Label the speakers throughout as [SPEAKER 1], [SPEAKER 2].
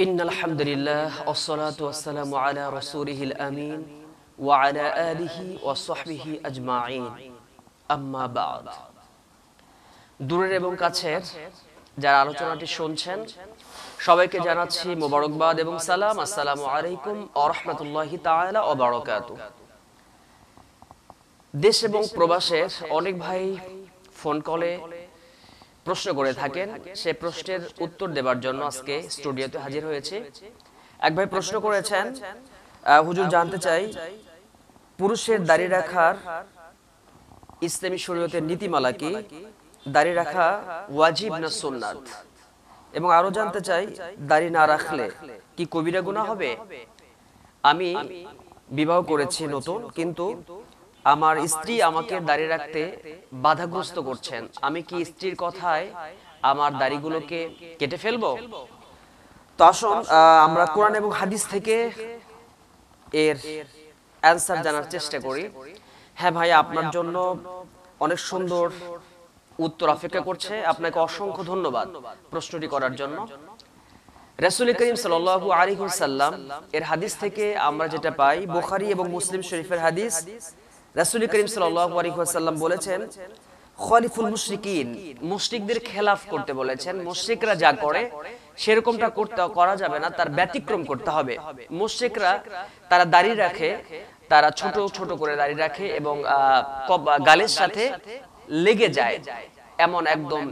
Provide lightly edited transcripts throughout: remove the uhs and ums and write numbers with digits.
[SPEAKER 1] إن الحمد لله والصلاة والسلام على رسوله الأمين وعلى آله وصحبه أجمعين أما بعد দূরের এবং কাছের যারা আলোচনাটি শুনছেন সবাইকে জানাচ্ছি মোবারকবাদ এবং সালাম। আসসালামু আলাইকুম ওয়া রাহমাতুল্লাহি তাআলা ওয়া বারাকাতুহু। দেশ এবং প্রবাসের অনেক ভাই ফোন কলে প্রশ্ন করে থাকেন, সে প্রশ্নের উত্তর দেওয়ার জন্য আজকে স্টুডিওতে হাজির হয়েছে। এক ভাই প্রশ্ন করেছেন, হুজুর জানতে চাই পুরুষের দাড়ি রাখার ইসলামী শরীয়তের নীতিমালা কি, দাড়ি রাখা ওয়াজিব না সুন্নাত, এবং আরো জানতে চাই দাড়ি না রাখলে কি কবিরা গুনাহ হবে। আমি বিবাহ করেছি নতুন, কিন্তু আমার স্ত্রী আমাকে দাড়ি রাখতে বাধাগ্রস্ত করছেন, আমি কি স্ত্রীর কথায় আমার দাড়িগুলোকে কেটে ফেলবো? তো আসুন আমরা কোরআন এবং হাদিস থেকে এর অ্যানসার জানার চেষ্টা করি। হ্যাঁ ভাই, আপনার জন্য অনেক সুন্দর উত্তর অপেক্ষা করছে। আপনাকে অসংখ্য ধন্যবাদ প্রশ্নটি করার জন্য। রাসূল করিম সাল্লাল্লাহু আলাইহি ওয়াসাল্লাম এর হাদিস থেকে আমরা যেটা পাই, বুখারী এবং মুসলিম শরীফের হাদিস, রাসূল করিম সাল্লাল্লাহু আলাইহি ওয়াসাল্লাম বলেছেন, খলিফুল মুশরিকিন, মুশরিকদের খেলাফ করতে বলেছেন। মুশরিকরা যা করে সেরকমটা করা যাবে না, তার ব্যতিক্রম করতে হবে। মুশরিকরা তারা দাড়ি রাখে, তারা ছোট ছোট করে দাড়ি রাখে এবং গালের সাথে লেগে যায়, এমন একদম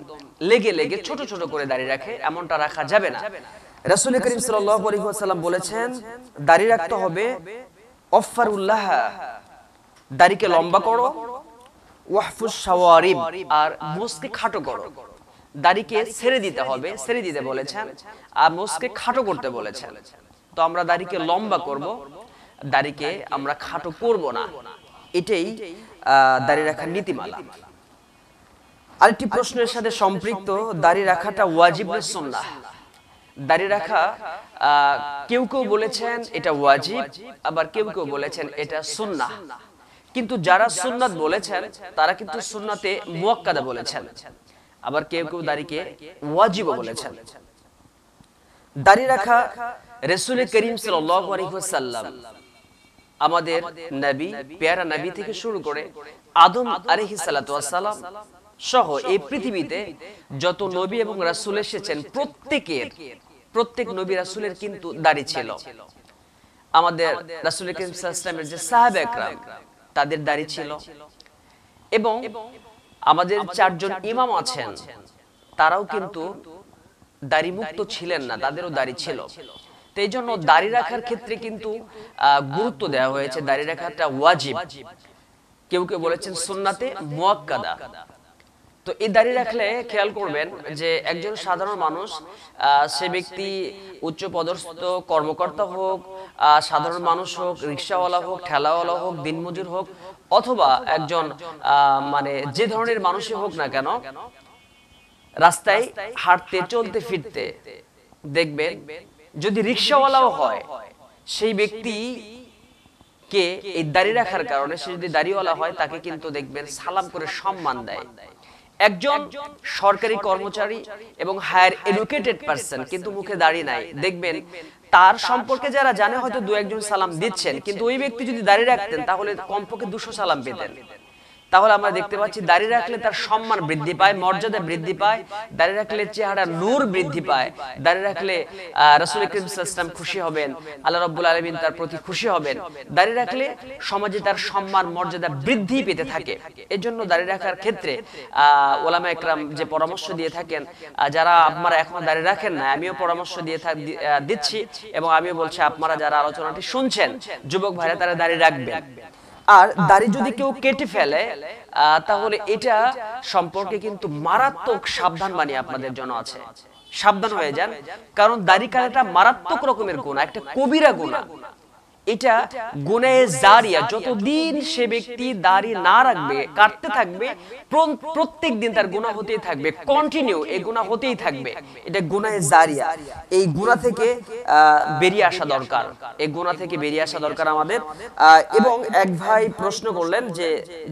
[SPEAKER 1] লেগে লেগে ছোট ছোট করে দাড়ি রাখে, এমনটা রাখা যাবে না। রাসূল করিম সাল্লাল্লাহু আলাইহি ওয়াসাল্লাম বলেছেন দাড়ি রাখতে হবে ওয়াফারুল্লাহ, দাড়িকে লম্বা করো, ওয়াহফুস শাওয়ারিব, আর মুছকে খাটো করো। দাড়িকে ছেড়ে দিতে হবে, ছেড়ে দিতে বলেছেন, আর মুছকে খাটো করতে বলেছেন। তো আমরা দাড়িকে লম্বা করব, দাড়িকে আমরা খাটো করব না, এটাই দাড়ি রাখার নীতিমালা। আরেকটি প্রশ্নের সাথে সম্পৃক্ত, দাড়ি রাখাটা ওয়াজিব না সুন্নাহ? দাড়ি রাখা কেউ কেউ বলেছেন এটা ওয়াজিব, আবার কেউ কেউ বলেছেন এটা সুন্নাহ। কিন্তু যারা সুন্নাত বলেছেন তারা কিন্তু সুন্নাতে মুআক্কাদা বলেছেন, আবার কেউ কেউ দাড়িকে ওয়াজিবও বলেছেন। দাড়ি রাখা রাসূল করিম সাল্লাল্লাহু আলাইহি ওয়াসাল্লাম, আমাদের নবী, পেয়ারা নবী থেকে শুরু করে আদম আলাইহিস সালাতু ওয়াস সালাম সহ এই পৃথিবীতে যত নবী এবং রাসূল এসেছেন প্রত্যেক নবী রাসূলের কিন্তু দাড়ি ছিল। আমাদের রাসূল করিম সাল্লাল্লাহু আলাইহি ওয়াসাল্লামের যে সাহাবা একরাম, তাদের দাড়ি ছিল, এবং আমাদের চারজন ইমাম আছেন, তারাও কিন্তু দাড়ি মুক্ত ছিলেন না, তাদেরও দাড়ি ছিল। তো এই জন্য দাড়ি রাখার ক্ষেত্রে কিন্তু গুরুত্ব দেওয়া হয়েছে, দাড়ি রাখাটা ওয়াজিব, কেউ কেউ বলেছেন সুন্নাতে মুআক্কাদা। তো এই দাড়ি রাখলে খেয়াল করবেন যে একজন সাধারণ মানুষ, সে ব্যক্তি উচ্চ পদস্থ কর্মকর্তা হোক, সাধারণ মানুষ হোক, রিকশাওয়ালা হোক, ঠেলাওয়ালা হোক, দিনমজুর হোক, অথবা একজন মানে যে ধরনের মানুষই হোক না কেন, রাস্তায় হাঁটতে চলতে ফিরতে দেখবেন, যদি রিকশাওয়ালাও হয়, সেই ব্যক্তি কে এই দাড়ি রাখার কারণে, সে যদি দাড়িওয়ালা হয়, তাকে কিন্তু দেখবেন সালাম করে সম্মান দেয়। একজন সরকারি কর্মচারী এবং হায়ার এডুকেটেড পারসন, কিন্তু মুখে দাড়ি নাই, দেখবেন তার সম্পর্কে যারা জানে হয়তো দু একজন সালাম দিচ্ছেন, কিন্তু ওই ব্যক্তি যদি দাড়ি রাখতেন তাহলে কমপক্ষে 200 সালাম পেতেন। তাহলে আমরা দেখতে পাচ্ছি দাড়ি রাখলে তার সম্মান বৃদ্ধি পায়, মর্যাদা বৃদ্ধি পায়, দাড়ি রাখলে চেহারা নূর বৃদ্ধি পায়, দাড়ি রাখলে রাসূল করিম সাল্লাল্লাহু আলাইহি ওয়াসাল্লাম খুশি হবেন, আল্লাহ রাব্বুল আলামিন তার প্রতি খুশি হবেন। দাড়ি রাখলে সমাজে তার সম্মান মর্যাদা বৃদ্ধি পেতে থাকে। এজন্য দাড়ি রাখার ক্ষেত্রে উলামা একরাম যে পরামর্শ দিয়ে থাকেন, যারা আপনারা এখনো দাড়ি রাখেন না, আমিও পরামর্শ দিচ্ছি, এবং আমিও বলছি আপনারা যারা আলোচনাটি শুনছেন, যুবক ভাইরা, তারা দাড়ি রাখবেন। আর দাড়ি যদি কেউ কেটে ফেলে, তাহলে এটা সম্পর্কে কিন্তু মারাত্মক সাবধানবাণী আপনাদের জন্য আছে। সাবধান হয়ে যান, কারণ দাড়ি কাটাটা মারাত্মক রকমের গুনাহ, একটা কবিরা গুনাহ। এটা গুনাহে জারিয়া, যতদিন সে ব্যক্তি দাড়ি না রাখবে, কাটতে থাকবে, প্রত্যেক দিন তার গুনাহ হতেই থাকবে, কন্টিনিউ এই গুনাহ হতেই থাকবে। এটা গুনাহে জারিয়া। এই গুনাহ থেকে বেরিয়ে আসা দরকার, এই গুনাহ থেকে বেরিয়ে আসা দরকার আমাদের। এবং এক ভাই প্রশ্ন করলেন যে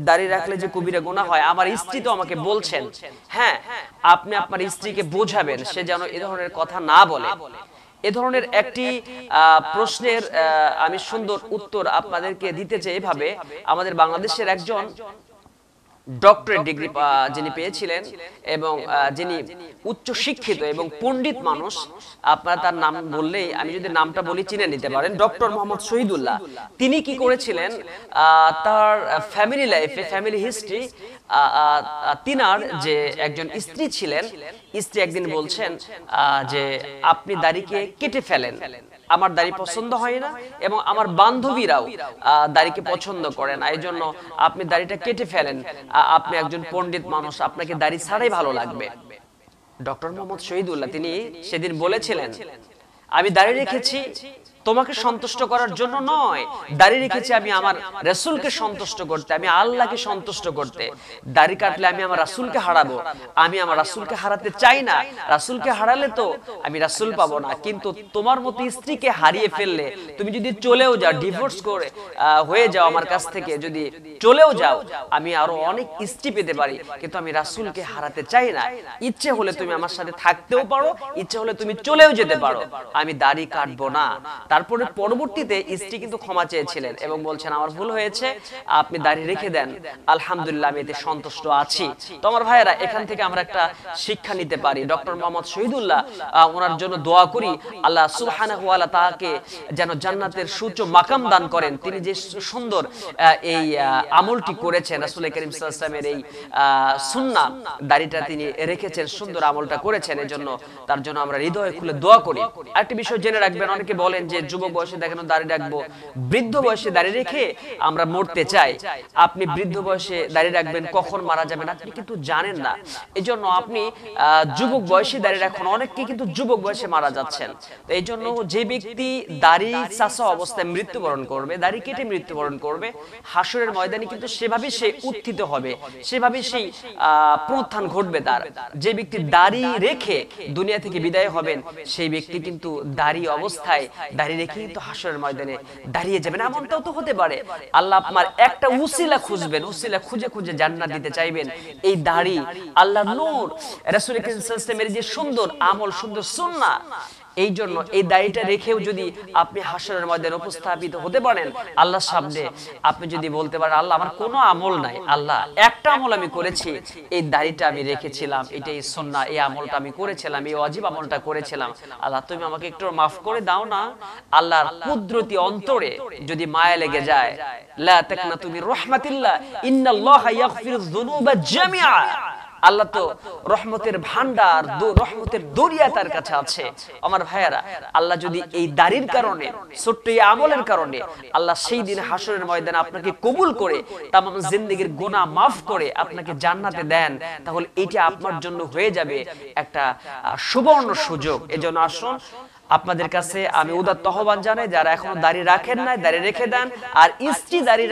[SPEAKER 1] দাড়ি রাখলে যে কবিরা গুনাহ হয়, আমার স্ত্রী তো আমাকে বলছেন। হ্যাঁ, আপনি আপনার স্ত্রীকে বোঝাবেন, সে যেন এই ধরনের কথা না বলে। এ ধরনের একটি প্রশ্নের আমি সুন্দর উত্তর আপনাদেরকে দিতে চাই এভাবে। আমাদের বাংলাদেশের একজন ডক্টরেট ডিগ্রি যিনি পেয়েছিলেন এবং যিনি উচ্চ শিক্ষিত এবং পণ্ডিত মানুষ, আপনারা তার নাম বললেই, আমি যদি নামটা বলি চিনে নিতে পারেন, ডক্টর মোহাম্মদ শহীদুল্লাহ। তিনি কি করেছিলেন, তার ফ্যামিলি লাইফে, ফ্যামিলি হিস্ট্রি, তিনার যে একজন স্ত্রী ছিলেন, স্ত্রী একদিন বলছেন যে আপনি দাড়িকে কেটে ফেলেন, আমার দাড়ি পছন্দ হয় না এবং আমার বান্ধবীরাও দাড়িকে পছন্দ করে না, এই জন্য আপনি দাড়িটা কেটে ফেলেন, আপনি একজন পণ্ডিত মানুষ, আপনাকে দাড়ি ছাড়াই ভালো লাগবে। ডক্টর মোহাম্মদ শহীদুল্লাহ তিনি সেদিন বলেছিলেন, আমি দাড়ি রেখেছি তোমাকে সন্তুষ্ট করার জন্য নয়, দাড়ি রেখেছি আমি আমার রাসূলকে সন্তুষ্ট করতে, আমি আল্লাহকে সন্তুষ্ট করতে। দাড়ি কাটলে আমি আমার রাসূলকে হারাবো, আমি আমার রাসূলকে হারাতে চাই না, রাসূলকে হারালে তো আমি রাসূল পাবো না। কিন্তু তোমার মতো স্ত্রীকে হারিয়ে ফেললে, তুমি যদি চলেও যাও, ডিভোর্স করে হয়ে যাও আমার কাছ থেকে, যদি চলেও যাও, আমি আরো অনেক স্ত্রী পেতে পারি, কিন্তু আমি রাসূলকে হারাতে চাই না। ইচ্ছে হলে তুমি আমার সাথে থাকতেও পারো, ইচ্ছে হলে তুমি চলেও যেতে পারো, আমি দাড়ি কাটবো না। তারপরে পরবর্তীতে স্ত্রী কিন্তু ক্ষমা চেয়েছিলেন এবং বলছেন আমার ভুল হয়েছে, আপনি দাড়ি রেখে দেন, আলহামদুলিল্লাহ আমি এতে সন্তুষ্ট আছি। তো আমার ভাইয়েরা, এখান থেকে আমরা একটা শিক্ষা নিতে পারি। ডক্টর মোহাম্মদ শহীদুল্লাহ, ওনার জন্য দোয়া করি, আল্লাহ সুবহানাহু ওয়া তাআলা তাকে যেন জান্নাতের সুউচ্চ মাকাম দান করেন। তিনি যে সুন্দর এই আমলটি করেছেন, রাসূল করিম সাল্লাল্লাহু আলাইহি ওয়াসাল্লামের এই সুন্নাহ দাড়িটা তিনি রেখেছেন, সুন্দর আমলটা করেছেন, এজন্য তার জন্য আমরা হৃদয়ে খুলে দোয়া করি। আরেকটি বিষয় জেনে রাখবেন, অনেকে বলেন যে যুবক বয়সে দেখেন দাড়ি রাখবো, বৃদ্ধ বয়সে দাড়ি রেখে আমরা মরতে চাই। আপনি বৃদ্ধ বয়সে দাড়ি রাখবেন, কখন মারা যাবেন আপনি কিন্তু জানেন না, এজন্য আপনি যুবক বয়সে দাড়ি রাখুন। অনেকে কিন্তু যুবক বয়সে মারা যাচ্ছেন। তো এই জন্য যে ব্যক্তি দাড়ি চাচা অবস্থায় মৃত্যুবরণ করবে, দাড়ি কেটে মৃত্যুবরণ করবে, হাসরের ময়দানে কিন্তু সেভাবে সে উত্থিত হবে, সেভাবে সেই পুনরুত্থান ঘটবে তার। যে ব্যক্তি দাড়ি রেখে দুনিয়া থেকে বিদায় হবেন, সেই ব্যক্তি কিন্তু দাড়ি অবস্থায় দাড়ি রেখে কিন্তু হাসরের ময়দানে দাঁড়িয়ে যাবেন। এমনটাও তো হতে পারে আল্লাহ আপনার একটা উসিলা খুঁজবেন, উসিলা খুঁজে খুঁজে জান্নাত দিতে চাইবেন। এই দাড়ি আল্লাহর নূর, রাসূল করিম সাল্লাল্লাহু আলাইহি ওয়াসাল্লামের যে সুন্দর আমল, সুন্দর সুন্নাহ, এই জন্য এই দাড়িটা রেখেও যদি আপনি হাসরের ময়দানে উপস্থাপিত হতে পারেন আল্লাহর সামনে, আপনি যদি বলতে পারেন আল্লাহ আমার কোনো আমল নাই, আল্লাহ একটা আমল আমি করেছি, এই দাড়িটা আমি রেখেছিলাম, এটাই সুন্নাহ, এই আমলটা আমি করেছিলাম, এই ওয়াজিব আমলটা করেছিলাম, আল্লাহ তুমি আমাকে একটু মাফ করে দাও না। আল্লাহর কুদরতি অন্তরে যদি মায়া লেগে যায়, লা তাকনাতু মির রাহমাতিল্লাহ ইন্নাল্লাহা ইয়াগফিরুয যুনুবা জামিআ, আল্লাহ তো রহমতের ভান্ডার, রহমতের দরিয়া তার কাছে আছে। আমার ভাইয়েরা, আল্লাহ যদি এই দাড়ির কারণে, ছোট্ট এই আমলের কারণে আল্লাহ সেই দিন হাসরের ময়দানে আপনাকে কবুল করে তামাম জিন্দেগীর গুনাহ মাফ করে আপনাকে জান্নাতে দেন, তাহলে এটা আপনার জন্য হয়ে যাবে একটা সুবর্ণ সুযোগ। এজন্য আসুন, আপনাদের কাছে আমি উদাত্ত আহ্বান জানাই, যারা এখনো দাড়ি রাখেন নাই দাড়ি রেখে দেন। আর স্ত্রী দাড়ি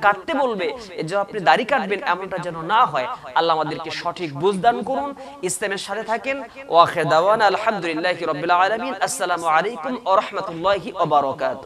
[SPEAKER 1] কাটতে বলবে, এজন্য আপনি দাড়ি কাটবেন, এমনটা যেন না হয়। আল্লাহ আমাদেরকে সঠিক বুঝদান করুন, ইসলামের সাথে থাকেন। ওয়া আখির দাওয়ানা আলহামদুলিল্লাহি রাব্বিল আলামিন। আসসালামু আলাইকুম ওয়া রাহমাতুল্লাহি ওয়া বারাকাতুহু।